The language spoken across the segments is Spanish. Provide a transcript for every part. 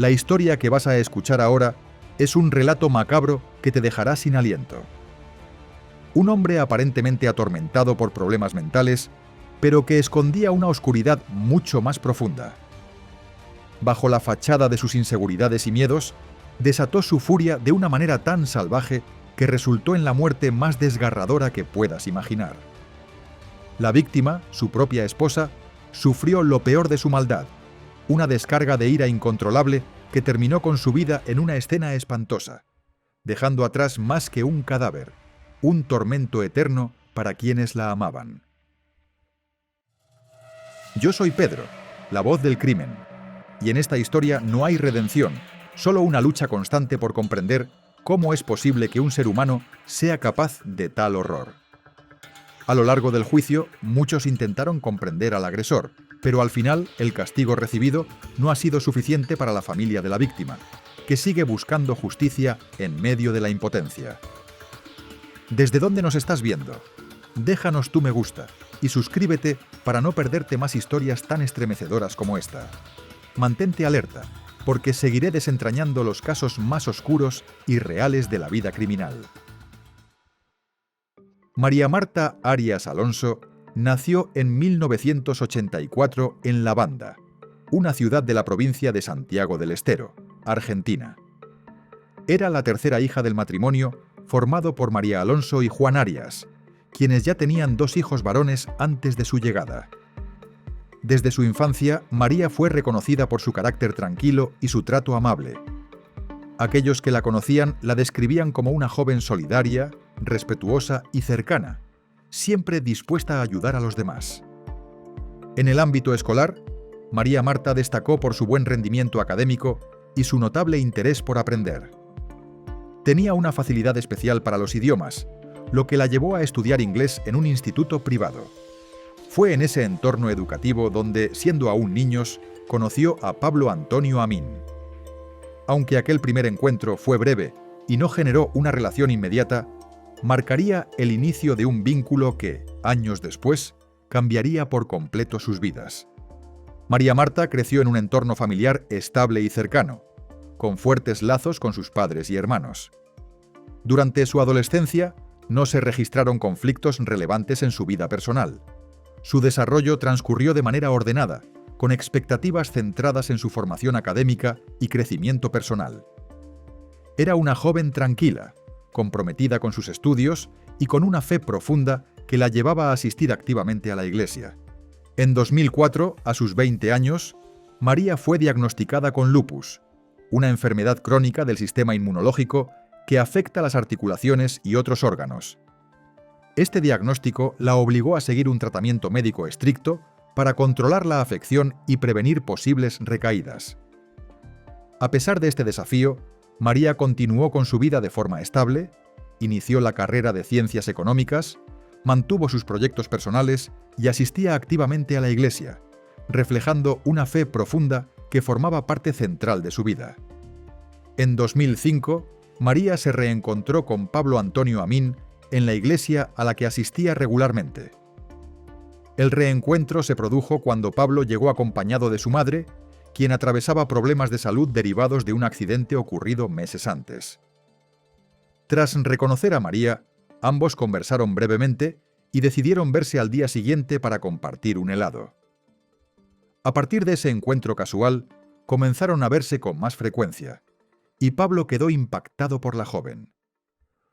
La historia que vas a escuchar ahora es un relato macabro que te dejará sin aliento. Un hombre aparentemente atormentado por problemas mentales, pero que escondía una oscuridad mucho más profunda. Bajo la fachada de sus inseguridades y miedos, desató su furia de una manera tan salvaje que resultó en la muerte más desgarradora que puedas imaginar. La víctima, su propia esposa, sufrió lo peor de su maldad, una descarga de ira incontrolable que terminó con su vida en una escena espantosa, dejando atrás más que un cadáver, un tormento eterno para quienes la amaban. Yo soy Pedro, la voz del crimen, y en esta historia no hay redención, solo una lucha constante por comprender cómo es posible que un ser humano sea capaz de tal horror. A lo largo del juicio, muchos intentaron comprender al agresor, pero al final el castigo recibido no ha sido suficiente para la familia de la víctima, que sigue buscando justicia en medio de la impotencia. ¿Desde dónde nos estás viendo? Déjanos tu me gusta y suscríbete para no perderte más historias tan estremecedoras como esta. Mantente alerta, porque seguiré desentrañando los casos más oscuros y reales de la vida criminal. María Marta Arias Alonso nació en 1984 en La Banda, una ciudad de la provincia de Santiago del Estero, Argentina. Era la tercera hija del matrimonio formado por María Alonso y Juan Arias, quienes ya tenían 2 hijos varones antes de su llegada. Desde su infancia, María fue reconocida por su carácter tranquilo y su trato amable. Aquellos que la conocían la describían como una joven solidaria, respetuosa y cercana, siempre dispuesta a ayudar a los demás. En el ámbito escolar, María Marta destacó por su buen rendimiento académico y su notable interés por aprender. Tenía una facilidad especial para los idiomas, lo que la llevó a estudiar inglés en un instituto privado. Fue en ese entorno educativo donde, siendo aún niños, conoció a Pablo Antonio Amín. Aunque aquel primer encuentro fue breve y no generó una relación inmediata, marcaría el inicio de un vínculo que, años después, cambiaría por completo sus vidas. María Marta creció en un entorno familiar estable y cercano, con fuertes lazos con sus padres y hermanos. Durante su adolescencia, no se registraron conflictos relevantes en su vida personal. Su desarrollo transcurrió de manera ordenada, con expectativas centradas en su formación académica y crecimiento personal. Era una joven tranquila, comprometida con sus estudios y con una fe profunda que la llevaba a asistir activamente a la iglesia. En 2004, a sus 20 años, María fue diagnosticada con lupus, una enfermedad crónica del sistema inmunológico que afecta las articulaciones y otros órganos. Este diagnóstico la obligó a seguir un tratamiento médico estricto para controlar la afección y prevenir posibles recaídas. A pesar de este desafío, María continuó con su vida de forma estable, inició la carrera de Ciencias Económicas, mantuvo sus proyectos personales y asistía activamente a la iglesia, reflejando una fe profunda que formaba parte central de su vida. En 2005, María se reencontró con Pablo Antonio Amín en la iglesia a la que asistía regularmente. El reencuentro se produjo cuando Pablo llegó acompañado de su madre, quien atravesaba problemas de salud derivados de un accidente ocurrido meses antes. Tras reconocer a María, ambos conversaron brevemente y decidieron verse al día siguiente para compartir un helado. A partir de ese encuentro casual, comenzaron a verse con más frecuencia, y Pablo quedó impactado por la joven.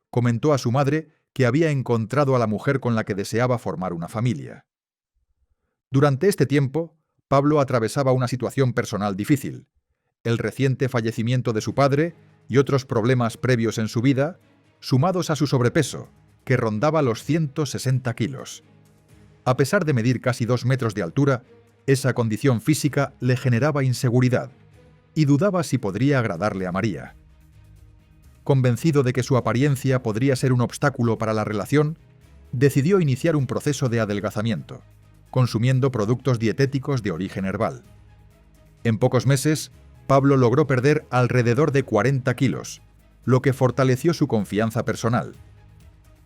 Comentó a su madre que había encontrado a la mujer con la que deseaba formar una familia. Durante este tiempo, Pablo atravesaba una situación personal difícil, el reciente fallecimiento de su padre y otros problemas previos en su vida, sumados a su sobrepeso, que rondaba los 160 kilos. A pesar de medir casi 2 metros de altura, esa condición física le generaba inseguridad, y dudaba si podría agradarle a María. Convencido de que su apariencia podría ser un obstáculo para la relación, decidió iniciar un proceso de adelgazamiento, consumiendo productos dietéticos de origen herbal. En pocos meses, Pablo logró perder alrededor de 40 kilos, lo que fortaleció su confianza personal.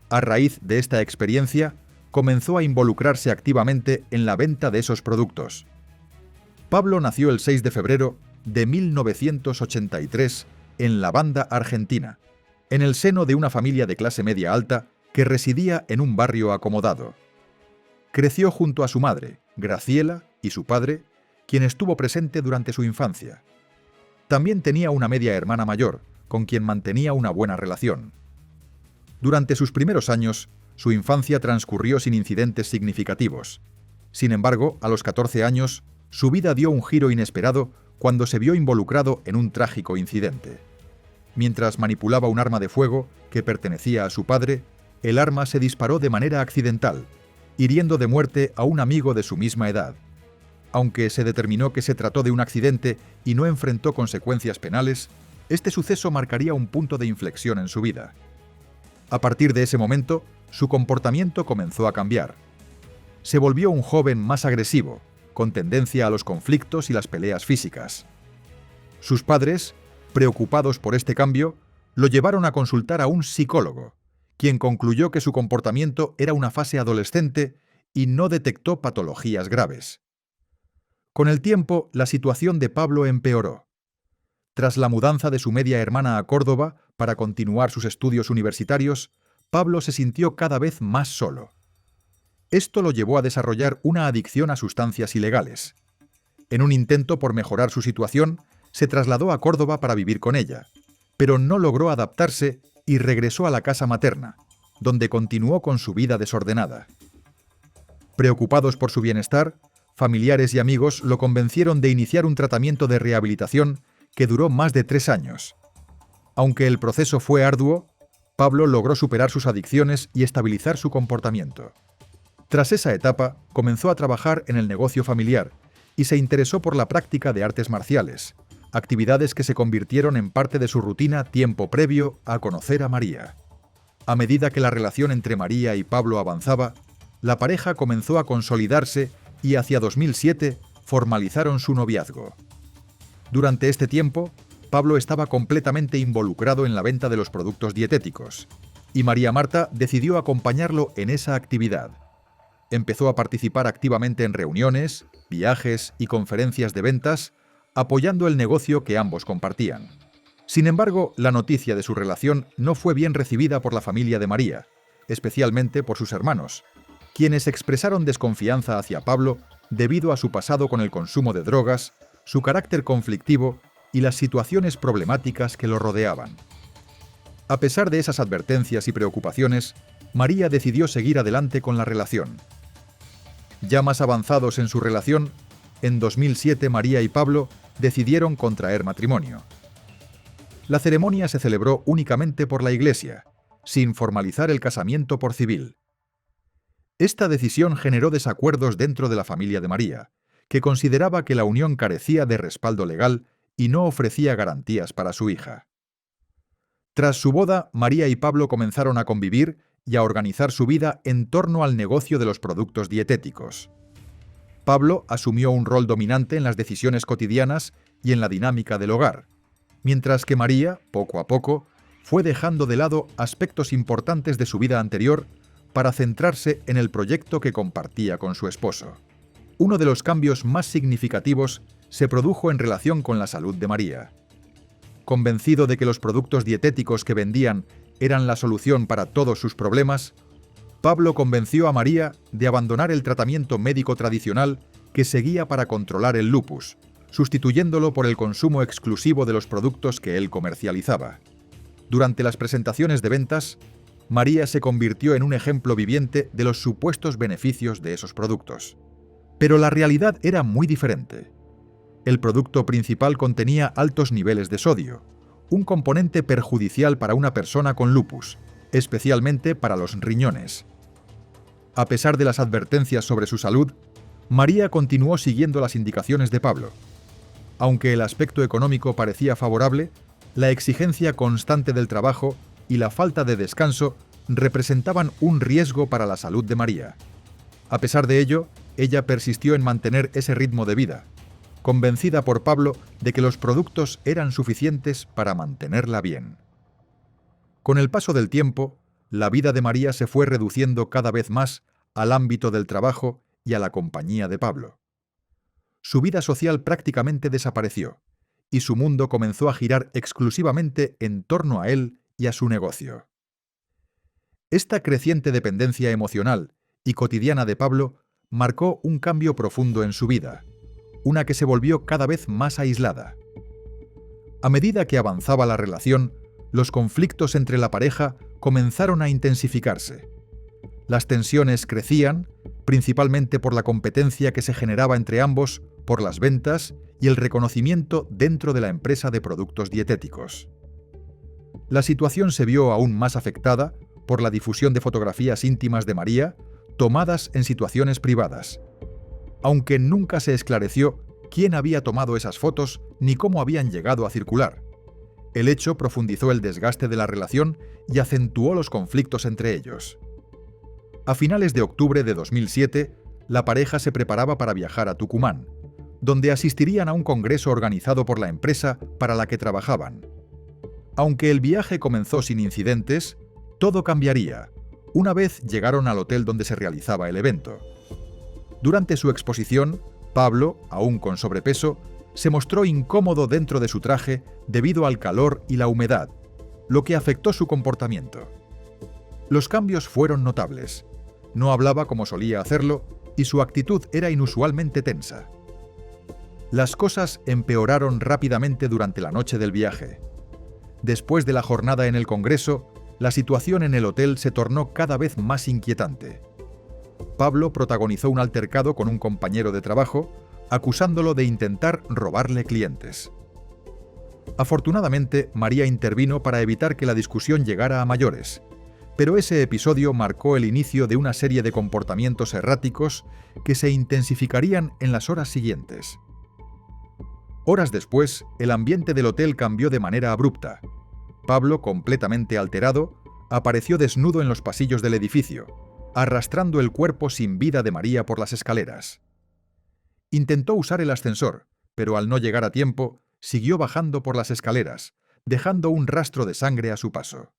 A raíz de esta experiencia, comenzó a involucrarse activamente en la venta de esos productos. Pablo nació el 6 de febrero de 1983 en La Banda, Argentina, en el seno de una familia de clase media alta que residía en un barrio acomodado. Creció junto a su madre, Graciela, y su padre, quien estuvo presente durante su infancia. También tenía una media hermana mayor, con quien mantenía una buena relación. Durante sus primeros años, su infancia transcurrió sin incidentes significativos. Sin embargo, a los 14 años, su vida dio un giro inesperado cuando se vio involucrado en un trágico incidente. Mientras manipulaba un arma de fuego que pertenecía a su padre, el arma se disparó de manera accidental, hiriendo de muerte a un amigo de su misma edad. Aunque se determinó que se trató de un accidente y no enfrentó consecuencias penales, este suceso marcaría un punto de inflexión en su vida. A partir de ese momento, su comportamiento comenzó a cambiar. Se volvió un joven más agresivo, con tendencia a los conflictos y las peleas físicas. Sus padres, preocupados por este cambio, lo llevaron a consultar a un psicólogo, quien concluyó que su comportamiento era una fase adolescente y no detectó patologías graves. Con el tiempo, la situación de Pablo empeoró. Tras la mudanza de su media hermana a Córdoba para continuar sus estudios universitarios, Pablo se sintió cada vez más solo. Esto lo llevó a desarrollar una adicción a sustancias ilegales. En un intento por mejorar su situación, se trasladó a Córdoba para vivir con ella, pero no logró adaptarse y regresó a la casa materna, donde continuó con su vida desordenada. Preocupados por su bienestar, familiares y amigos lo convencieron de iniciar un tratamiento de rehabilitación que duró más de 3 años. Aunque el proceso fue arduo, Pablo logró superar sus adicciones y estabilizar su comportamiento. Tras esa etapa, comenzó a trabajar en el negocio familiar y se interesó por la práctica de artes marciales, actividades que se convirtieron en parte de su rutina tiempo previo a conocer a María. A medida que la relación entre María y Pablo avanzaba, la pareja comenzó a consolidarse y hacia 2007 formalizaron su noviazgo. Durante este tiempo, Pablo estaba completamente involucrado en la venta de los productos dietéticos, y María Marta decidió acompañarlo en esa actividad. Empezó a participar activamente en reuniones, viajes y conferencias de ventas, apoyando el negocio que ambos compartían. Sin embargo, la noticia de su relación no fue bien recibida por la familia de María, especialmente por sus hermanos, quienes expresaron desconfianza hacia Pablo debido a su pasado con el consumo de drogas, su carácter conflictivo y las situaciones problemáticas que lo rodeaban. A pesar de esas advertencias y preocupaciones, María decidió seguir adelante con la relación. Ya más avanzados en su relación, en 2007 María y Pablo decidieron contraer matrimonio. La ceremonia se celebró únicamente por la Iglesia, sin formalizar el casamiento por civil. Esta decisión generó desacuerdos dentro de la familia de María, que consideraba que la unión carecía de respaldo legal y no ofrecía garantías para su hija. Tras su boda, María y Pablo comenzaron a convivir y a organizar su vida en torno al negocio de los productos dietéticos. Pablo asumió un rol dominante en las decisiones cotidianas y en la dinámica del hogar, mientras que María, poco a poco, fue dejando de lado aspectos importantes de su vida anterior para centrarse en el proyecto que compartía con su esposo. Uno de los cambios más significativos se produjo en relación con la salud de María. Convencido de que los productos dietéticos que vendían eran la solución para todos sus problemas, Pablo convenció a María de abandonar el tratamiento médico tradicional que seguía para controlar el lupus, sustituyéndolo por el consumo exclusivo de los productos que él comercializaba. Durante las presentaciones de ventas, María se convirtió en un ejemplo viviente de los supuestos beneficios de esos productos. Pero la realidad era muy diferente. El producto principal contenía altos niveles de sodio, un componente perjudicial para una persona con lupus, especialmente para los riñones. A pesar de las advertencias sobre su salud, María continuó siguiendo las indicaciones de Pablo. Aunque el aspecto económico parecía favorable, la exigencia constante del trabajo y la falta de descanso representaban un riesgo para la salud de María. A pesar de ello, ella persistió en mantener ese ritmo de vida, convencida por Pablo de que los productos eran suficientes para mantenerla bien. Con el paso del tiempo, la vida de María se fue reduciendo cada vez más al ámbito del trabajo y a la compañía de Pablo. Su vida social prácticamente desapareció, y su mundo comenzó a girar exclusivamente en torno a él y a su negocio. Esta creciente dependencia emocional y cotidiana de Pablo marcó un cambio profundo en su vida, una que se volvió cada vez más aislada. A medida que avanzaba la relación, los conflictos entre la pareja comenzaron a intensificarse. Las tensiones crecían, principalmente por la competencia que se generaba entre ambos por las ventas y el reconocimiento dentro de la empresa de productos dietéticos. La situación se vio aún más afectada por la difusión de fotografías íntimas de María, tomadas en situaciones privadas, aunque nunca se esclareció quién había tomado esas fotos ni cómo habían llegado a circular. El hecho profundizó el desgaste de la relación y acentuó los conflictos entre ellos. A finales de octubre de 2007, la pareja se preparaba para viajar a Tucumán, donde asistirían a un congreso organizado por la empresa para la que trabajaban. Aunque el viaje comenzó sin incidentes, todo cambiaría una vez llegaron al hotel donde se realizaba el evento. Durante su exposición, Pablo, aún con sobrepeso, se mostró incómodo dentro de su traje debido al calor y la humedad, lo que afectó su comportamiento. Los cambios fueron notables. No hablaba como solía hacerlo y su actitud era inusualmente tensa. Las cosas empeoraron rápidamente durante la noche del viaje. Después de la jornada en el Congreso, la situación en el hotel se tornó cada vez más inquietante. Pablo protagonizó un altercado con un compañero de trabajo, acusándolo de intentar robarle clientes. Afortunadamente, María intervino para evitar que la discusión llegara a mayores, pero ese episodio marcó el inicio de una serie de comportamientos erráticos que se intensificarían en las horas siguientes. Horas después, el ambiente del hotel cambió de manera abrupta. Pablo, completamente alterado, apareció desnudo en los pasillos del edificio, arrastrando el cuerpo sin vida de María por las escaleras. Intentó usar el ascensor, pero al no llegar a tiempo, siguió bajando por las escaleras, dejando un rastro de sangre a su paso.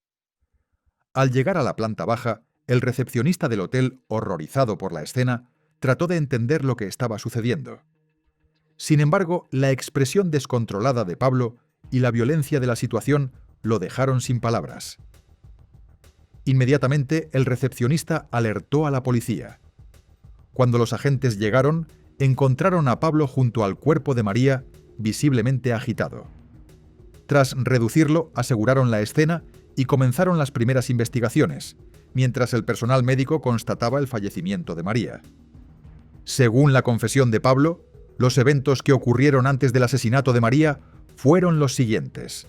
Al llegar a la planta baja, el recepcionista del hotel, horrorizado por la escena, trató de entender lo que estaba sucediendo. Sin embargo, la expresión descontrolada de Pablo y la violencia de la situación lo dejaron sin palabras. Inmediatamente, el recepcionista alertó a la policía. Cuando los agentes llegaron, encontraron a Pablo junto al cuerpo de María, visiblemente agitado. Tras reducirlo, aseguraron la escena y comenzaron las primeras investigaciones, mientras el personal médico constataba el fallecimiento de María. Según la confesión de Pablo, los eventos que ocurrieron antes del asesinato de María fueron los siguientes.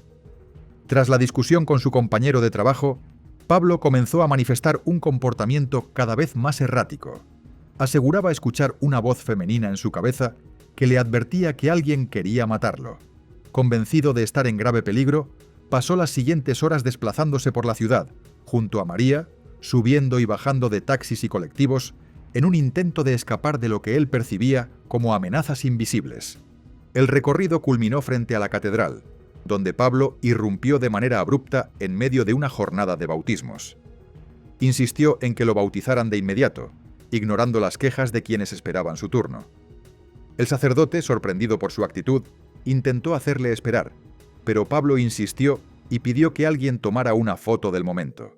Tras la discusión con su compañero de trabajo, Pablo comenzó a manifestar un comportamiento cada vez más errático. Aseguraba escuchar una voz femenina en su cabeza que le advertía que alguien quería matarlo. Convencido de estar en grave peligro, pasó las siguientes horas desplazándose por la ciudad, junto a María, subiendo y bajando de taxis y colectivos, en un intento de escapar de lo que él percibía como amenazas invisibles. El recorrido culminó frente a la catedral, donde Pablo irrumpió de manera abrupta en medio de una jornada de bautismos. Insistió en que lo bautizaran de inmediato, ignorando las quejas de quienes esperaban su turno. El sacerdote, sorprendido por su actitud, intentó hacerle esperar, pero Pablo insistió y pidió que alguien tomara una foto del momento.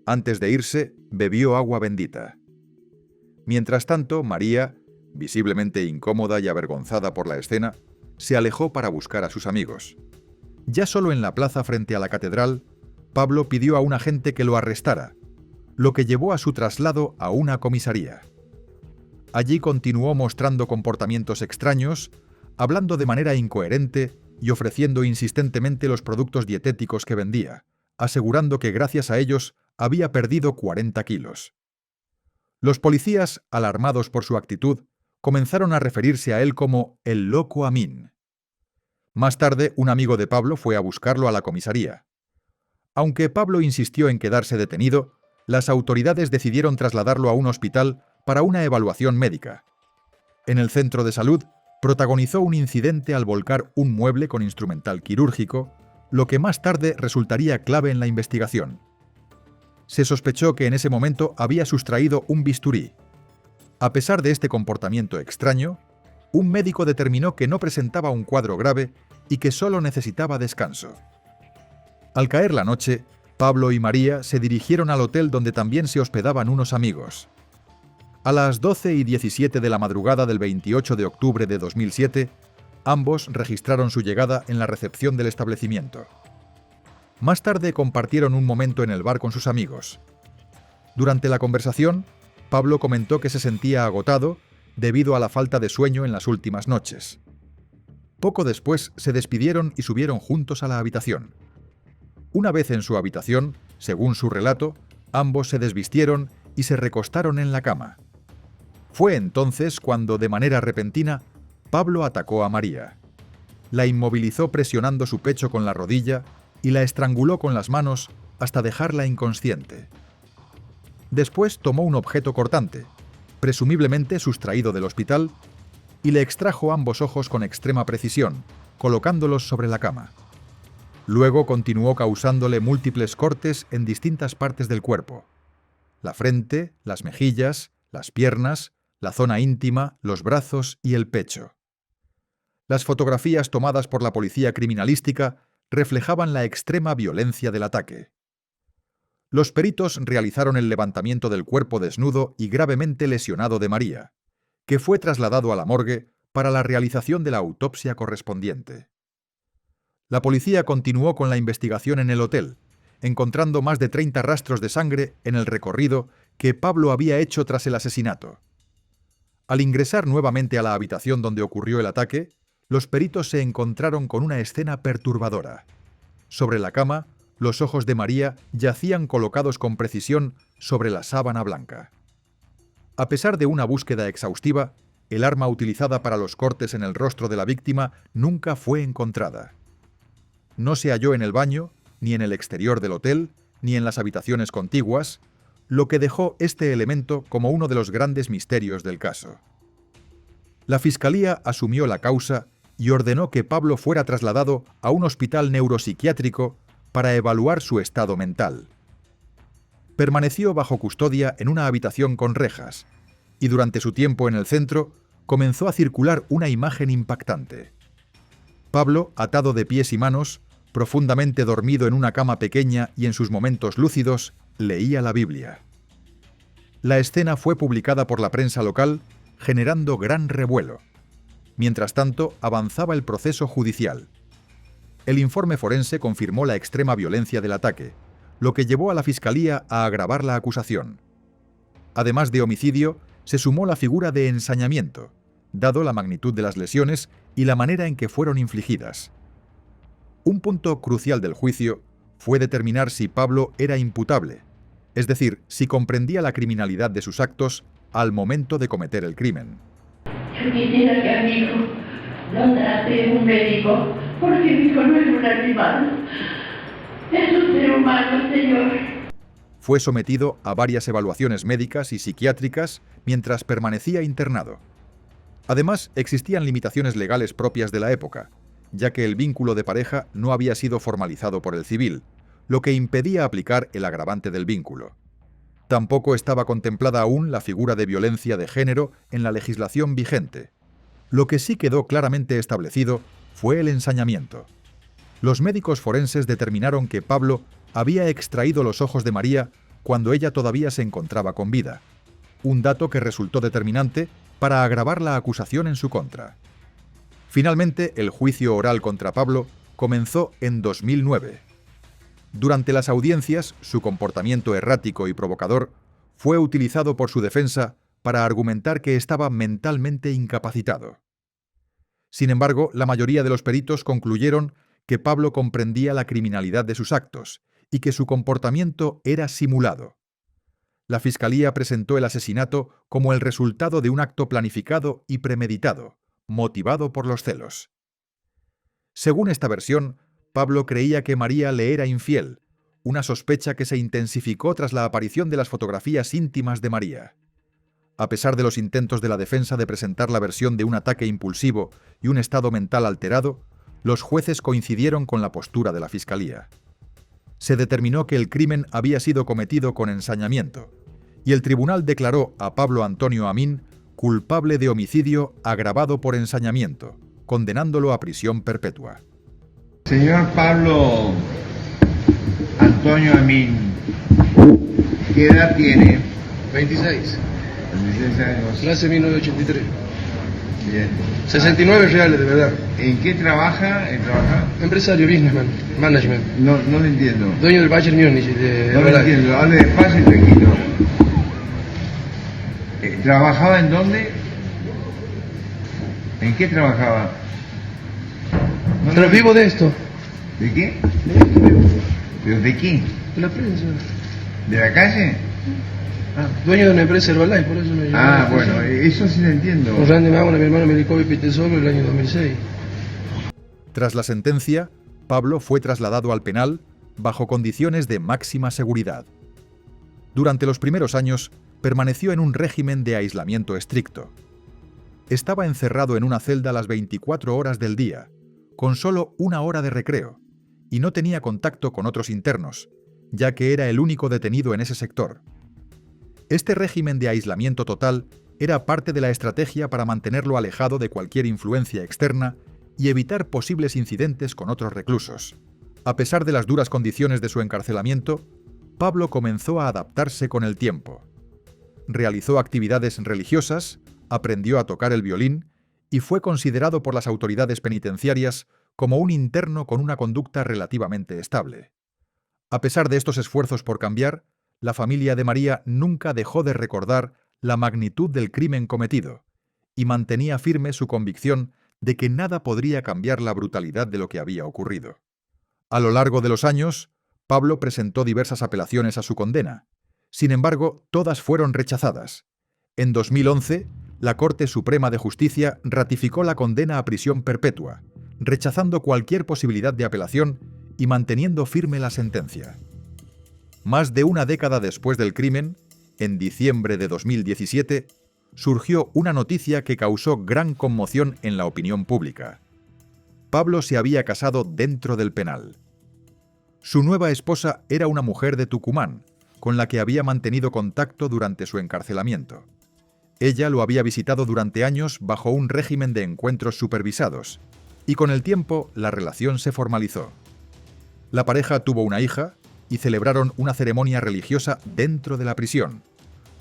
Antes de irse, bebió agua bendita. Mientras tanto, María, visiblemente incómoda y avergonzada por la escena, se alejó para buscar a sus amigos. Ya solo en la plaza frente a la catedral, Pablo pidió a un agente que lo arrestara, lo que llevó a su traslado a una comisaría. Allí continuó mostrando comportamientos extraños, hablando de manera incoherente y ofreciendo insistentemente los productos dietéticos que vendía, asegurando que gracias a ellos había perdido 40 kilos. Los policías, alarmados por su actitud, comenzaron a referirse a él como el loco Amin. Más tarde, un amigo de Pablo fue a buscarlo a la comisaría. Aunque Pablo insistió en quedarse detenido, las autoridades decidieron trasladarlo a un hospital para una evaluación médica. En el centro de salud, protagonizó un incidente al volcar un mueble con instrumental quirúrgico, lo que más tarde resultaría clave en la investigación. Se sospechó que en ese momento había sustraído un bisturí. A pesar de este comportamiento extraño, un médico determinó que no presentaba un cuadro grave y que solo necesitaba descanso. Al caer la noche, Pablo y María se dirigieron al hotel donde también se hospedaban unos amigos. A las 12:17 de la madrugada del 28 de octubre de 2007, ambos registraron su llegada en la recepción del establecimiento. Más tarde compartieron un momento en el bar con sus amigos. Durante la conversación, Pablo comentó que se sentía agotado debido a la falta de sueño en las últimas noches. Poco después se despidieron y subieron juntos a la habitación. Una vez en su habitación, según su relato, ambos se desvistieron y se recostaron en la cama. Fue entonces cuando, de manera repentina, Pablo atacó a María. La inmovilizó presionando su pecho con la rodilla y la estranguló con las manos hasta dejarla inconsciente. Después tomó un objeto cortante, presumiblemente sustraído del hospital, y le extrajo ambos ojos con extrema precisión, colocándolos sobre la cama. Luego continuó causándole múltiples cortes en distintas partes del cuerpo: la frente, las mejillas, las piernas, la zona íntima, los brazos y el pecho. Las fotografías tomadas por la policía criminalística reflejaban la extrema violencia del ataque. Los peritos realizaron el levantamiento del cuerpo desnudo y gravemente lesionado de María, que fue trasladado a la morgue para la realización de la autopsia correspondiente. La policía continuó con la investigación en el hotel, encontrando más de 30 rastros de sangre en el recorrido que Pablo había hecho tras el asesinato. Al ingresar nuevamente a la habitación donde ocurrió el ataque, los peritos se encontraron con una escena perturbadora. Sobre la cama, los ojos de María yacían colocados con precisión sobre la sábana blanca. A pesar de una búsqueda exhaustiva, el arma utilizada para los cortes en el rostro de la víctima nunca fue encontrada. No se halló en el baño, ni en el exterior del hotel, ni en las habitaciones contiguas, lo que dejó este elemento como uno de los grandes misterios del caso. La Fiscalía asumió la causa y ordenó que Pablo fuera trasladado a un hospital neuropsiquiátrico para evaluar su estado mental. Permaneció bajo custodia en una habitación con rejas, y durante su tiempo en el centro comenzó a circular una imagen impactante. Pablo, atado de pies y manos, profundamente dormido en una cama pequeña y en sus momentos lúcidos, leía la Biblia. La escena fue publicada por la prensa local, generando gran revuelo. Mientras tanto, avanzaba el proceso judicial. El informe forense confirmó la extrema violencia del ataque, lo que llevó a la Fiscalía a agravar la acusación. Además de homicidio, se sumó la figura de ensañamiento, dado la magnitud de las lesiones y la manera en que fueron infligidas. Un punto crucial del juicio fue determinar si Pablo era imputable, es decir, si comprendía la criminalidad de sus actos al momento de cometer el crimen. Yo quisiera que a mi hijo lo trate un médico, porque mi hijo no es un animal, es un ser humano, señor. Fue sometido a varias evaluaciones médicas y psiquiátricas mientras permanecía internado. Además, existían limitaciones legales propias de la época, ya que el vínculo de pareja no había sido formalizado por el civil, lo que impedía aplicar el agravante del vínculo. Tampoco estaba contemplada aún la figura de violencia de género en la legislación vigente. Lo que sí quedó claramente establecido fue el ensañamiento. Los médicos forenses determinaron que Pablo había extraído los ojos de María cuando ella todavía se encontraba con vida, un dato que resultó determinante para agravar la acusación en su contra. Finalmente, el juicio oral contra Pablo comenzó en 2009. Durante las audiencias, su comportamiento errático y provocador fue utilizado por su defensa para argumentar que estaba mentalmente incapacitado. Sin embargo, la mayoría de los peritos concluyeron que Pablo comprendía la criminalidad de sus actos y que su comportamiento era simulado. La Fiscalía presentó el asesinato como el resultado de un acto planificado y premeditado, motivado por los celos. Según esta versión, Pablo creía que María le era infiel, una sospecha que se intensificó tras la aparición de las fotografías íntimas de María. A pesar de los intentos de la defensa de presentar la versión de un ataque impulsivo y un estado mental alterado, los jueces coincidieron con la postura de la Fiscalía. Se determinó que el crimen había sido cometido con ensañamiento, y el tribunal declaró a Pablo Antonio Amín culpable de homicidio agravado por ensañamiento, condenándolo a prisión perpetua. Señor Pablo Antonio Amin, ¿qué edad tiene? 26. 26 años. Nace en 1983. Bien. 69 reales, de verdad. ¿En qué trabaja? Empresario, businessman, management. No lo entiendo. Dueño del Bayern Múnich. De No lo entiendo. Hable despacio y tranquilo. ¿Trabajaba en dónde? ¿En qué trabajaba? Pero vivo de esto. ¿De qué? ¿Pero de qué? De la prensa. ¿De la calle? Dueño de una empresa Herbalife, por eso me llamó. Bueno, eso sí lo entiendo. Con Randy Mahona, mi hermano, me dedicó a Pitesolo en el año 2006. Tras la sentencia, Pablo fue trasladado al penal bajo condiciones de máxima seguridad. Durante los primeros años, permaneció en un régimen de aislamiento estricto. Estaba encerrado en una celda las 24 horas del día, con solo 1 hora de recreo, y no tenía contacto con otros internos, ya que era el único detenido en ese sector. Este régimen de aislamiento total era parte de la estrategia para mantenerlo alejado de cualquier influencia externa y evitar posibles incidentes con otros reclusos. A pesar de las duras condiciones de su encarcelamiento, Pablo comenzó a adaptarse con el tiempo. Realizó actividades religiosas, aprendió a tocar el violín y fue considerado por las autoridades penitenciarias como un interno con una conducta relativamente estable. A pesar de estos esfuerzos por cambiar, la familia de María nunca dejó de recordar la magnitud del crimen cometido y mantenía firme su convicción de que nada podría cambiar la brutalidad de lo que había ocurrido. A lo largo de los años, Pablo presentó diversas apelaciones a su condena. Sin embargo, todas fueron rechazadas. En 2011, la Corte Suprema de Justicia ratificó la condena a prisión perpetua, rechazando cualquier posibilidad de apelación y manteniendo firme la sentencia. Más de una década después del crimen, en diciembre de 2017, surgió una noticia que causó gran conmoción en la opinión pública. Pablo se había casado dentro del penal. Su nueva esposa era una mujer de Tucumán, con la que había mantenido contacto durante su encarcelamiento. Ella lo había visitado durante años bajo un régimen de encuentros supervisados, y con el tiempo la relación se formalizó. La pareja tuvo una hija y celebraron una ceremonia religiosa dentro de la prisión,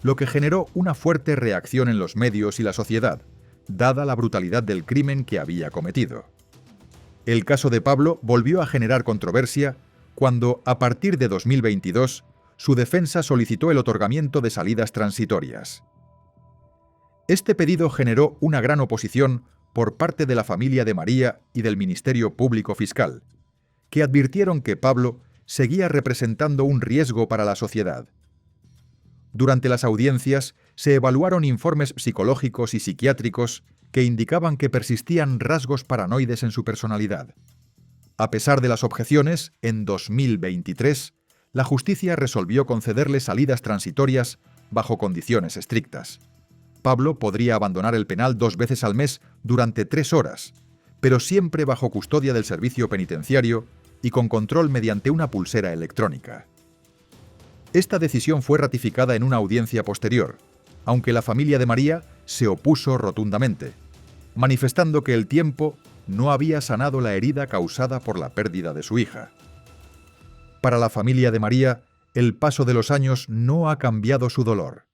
lo que generó una fuerte reacción en los medios y la sociedad, dada la brutalidad del crimen que había cometido. El caso de Pablo volvió a generar controversia cuando, a partir de 2022, su defensa solicitó el otorgamiento de salidas transitorias. Este pedido generó una gran oposición por parte de la familia de María y del Ministerio Público Fiscal, que advirtieron que Pablo seguía representando un riesgo para la sociedad. Durante las audiencias se evaluaron informes psicológicos y psiquiátricos que indicaban que persistían rasgos paranoides en su personalidad. A pesar de las objeciones, en 2023, la justicia resolvió concederle salidas transitorias bajo condiciones estrictas. Pablo podría abandonar el penal 2 veces al mes durante 3 horas, pero siempre bajo custodia del servicio penitenciario y con control mediante una pulsera electrónica. Esta decisión fue ratificada en una audiencia posterior, aunque la familia de María se opuso rotundamente, manifestando que el tiempo no había sanado la herida causada por la pérdida de su hija. Para la familia de María, el paso de los años no ha cambiado su dolor.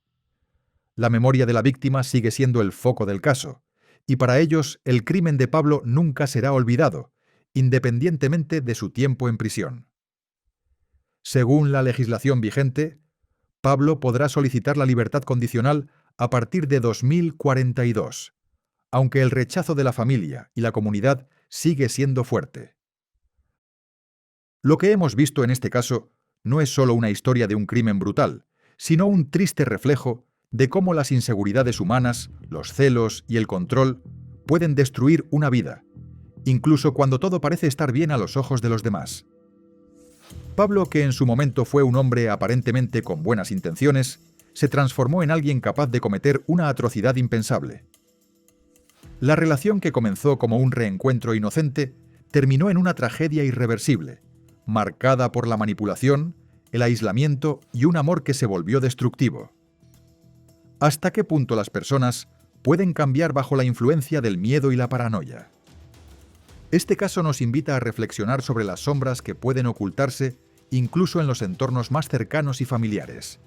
La memoria de la víctima sigue siendo el foco del caso, y para ellos el crimen de Pablo nunca será olvidado, independientemente de su tiempo en prisión. Según la legislación vigente, Pablo podrá solicitar la libertad condicional a partir de 2042, aunque el rechazo de la familia y la comunidad sigue siendo fuerte. Lo que hemos visto en este caso no es solo una historia de un crimen brutal, sino un triste reflejo de cómo las inseguridades humanas, los celos y el control pueden destruir una vida, incluso cuando todo parece estar bien a los ojos de los demás. Pablo, que en su momento fue un hombre aparentemente con buenas intenciones, se transformó en alguien capaz de cometer una atrocidad impensable. La relación que comenzó como un reencuentro inocente terminó en una tragedia irreversible, marcada por la manipulación, el aislamiento y un amor que se volvió destructivo. ¿Hasta qué punto las personas pueden cambiar bajo la influencia del miedo y la paranoia? Este caso nos invita a reflexionar sobre las sombras que pueden ocultarse incluso en los entornos más cercanos y familiares.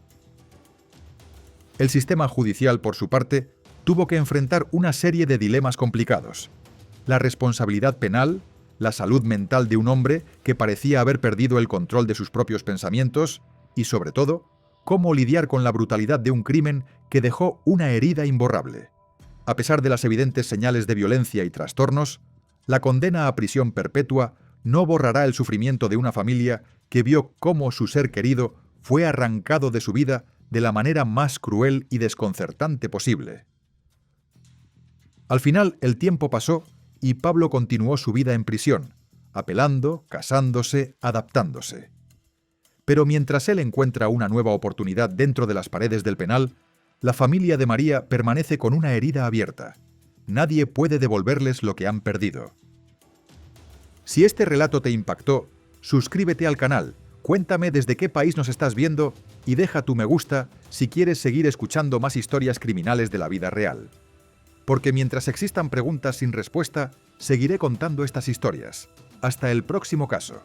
El sistema judicial, por su parte, tuvo que enfrentar una serie de dilemas complicados. La responsabilidad penal, la salud mental de un hombre que parecía haber perdido el control de sus propios pensamientos y, sobre todo, cómo lidiar con la brutalidad de un crimen que dejó una herida imborrable. A pesar de las evidentes señales de violencia y trastornos, la condena a prisión perpetua no borrará el sufrimiento de una familia que vio cómo su ser querido fue arrancado de su vida de la manera más cruel y desconcertante posible. Al final, el tiempo pasó y Pablo continuó su vida en prisión, apelando, casándose, adaptándose. Pero mientras él encuentra una nueva oportunidad dentro de las paredes del penal, la familia de María permanece con una herida abierta. Nadie puede devolverles lo que han perdido. Si este relato te impactó, suscríbete al canal, cuéntame desde qué país nos estás viendo y deja tu me gusta si quieres seguir escuchando más historias criminales de la vida real. Porque mientras existan preguntas sin respuesta, seguiré contando estas historias. Hasta el próximo caso.